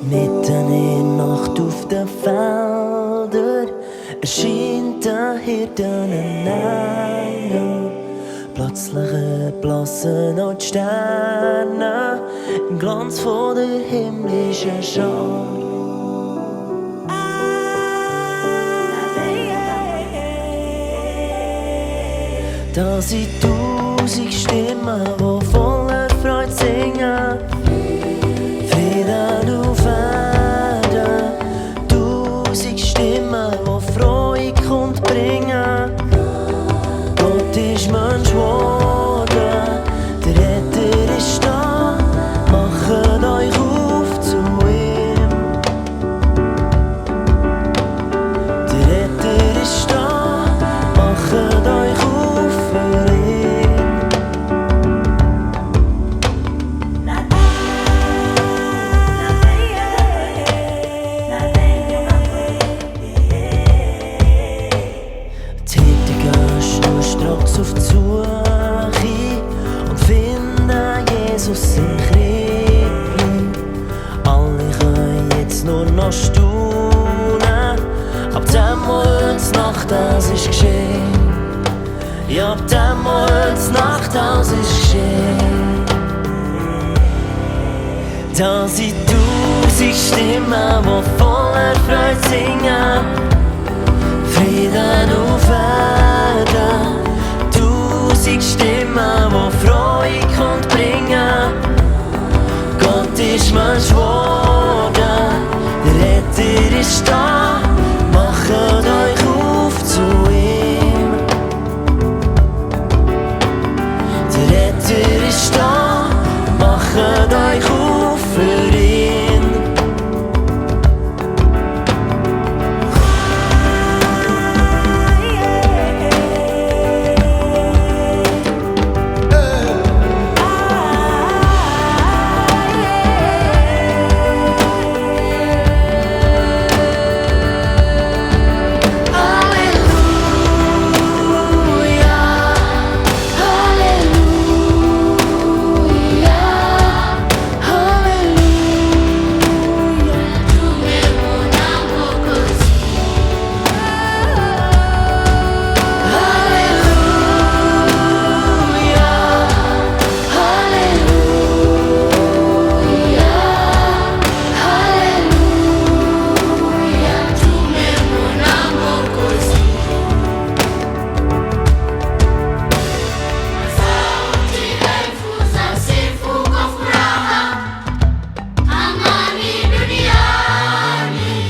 Mitten in der Nacht auf den Feldern erscheint der Hirte ein Engel. Plötzlich blassen auch die Sterne im Glanz von der himmlischen Schar. Da sind 1000 Stimmen, die voller Freude singen. Frieden auf Erden, 1000 Stimmen, die Freude kommt bringen. Gott ist Mensch geworden, der Retter ist da, macht euch auf zu ihm. Der Retter ist da, macht euch auf für ihn. Die Hirten gehen schnurstracks auf die Suche und finden Jesus im Krippli. Alle können jetzt nur noch staunen, ab dem Moment Nacht, das ist geschehen. Ja, ab dem Moment Nacht, das ist geschehen. Da sind 1000 Stimmen, die voller Freude singen. Frieden auf Erden, 1000 Stimmen, die Freude kommt bringen. Gott ist Mensch geworden, der Retter ist da, macht euch auf zu ihm. Der Retter ist da, macht euch auf für ihn.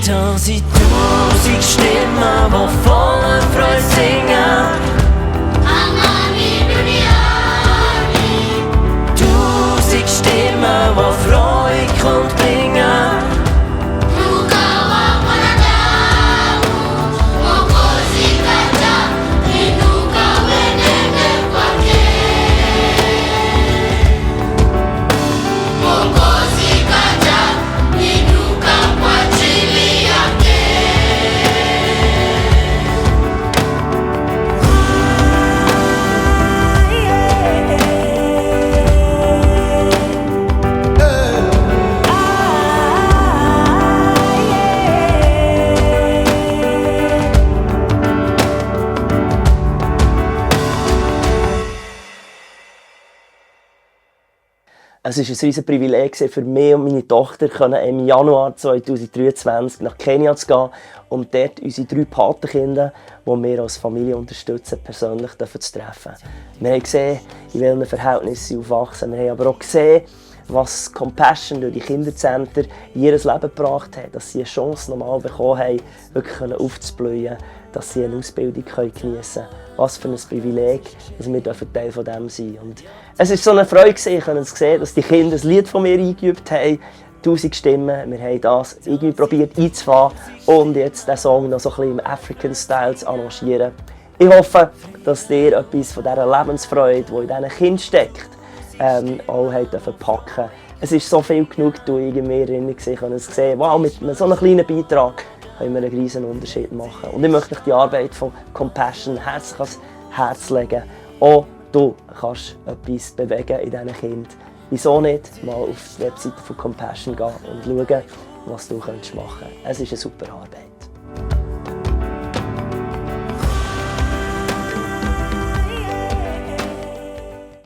Da sind 1000 Stimmen, die voller Freude singen. Amani Duniani. 1000 Stimmen, die Freude kommt bringen. Luka wa mwanadamu, Mwokozi kaja, inuka uenende kwake. Mwokozi kaja, inuka kwa ajili yake. Es war ein riesiges Privileg für mich und meine Tochter, im Januar 2023 nach Kenia zu gehen, um dort unsere 3 Patenkinder, die wir als Familie unterstützen, persönlich zu treffen. Wir haben gesehen, in welchen Verhältnissen sie aufwachsen. Wir haben aber auch gesehen, was Compassion durch die Kinderzentren in ihr Leben gebracht hat, dass sie eine Chance nochmal bekommen haben, wirklich aufzublühen, dass sie eine Ausbildung geniessen können. Was für ein Privileg, dass wir Teil von dem sein dürfen. Und es war so eine Freude, zu sehen, dass die Kinder ein Lied von mir eingeübt haben. 1000 Stimmen, wir haben das irgendwie probiert einzufahren und jetzt den Song noch so ein bisschen im African Style zu arrangieren. Ich hoffe, dass ihr etwas von dieser Lebensfreude, die in diesen Kindern steckt, auch packen dürft. Es ist so viel Genugtuung in mir drin, zu sehen, wow, mit so einem kleinen Beitrag können wir einen riesen Unterschied machen. Und ich möchte euch die Arbeit von Compassion herzlich ans Herz legen. Auch du kannst etwas bewegen in diesen Kindern. Wieso nicht mal auf die Webseite von Compassion gehen und schauen, was du machen könntest. Es ist eine super Arbeit.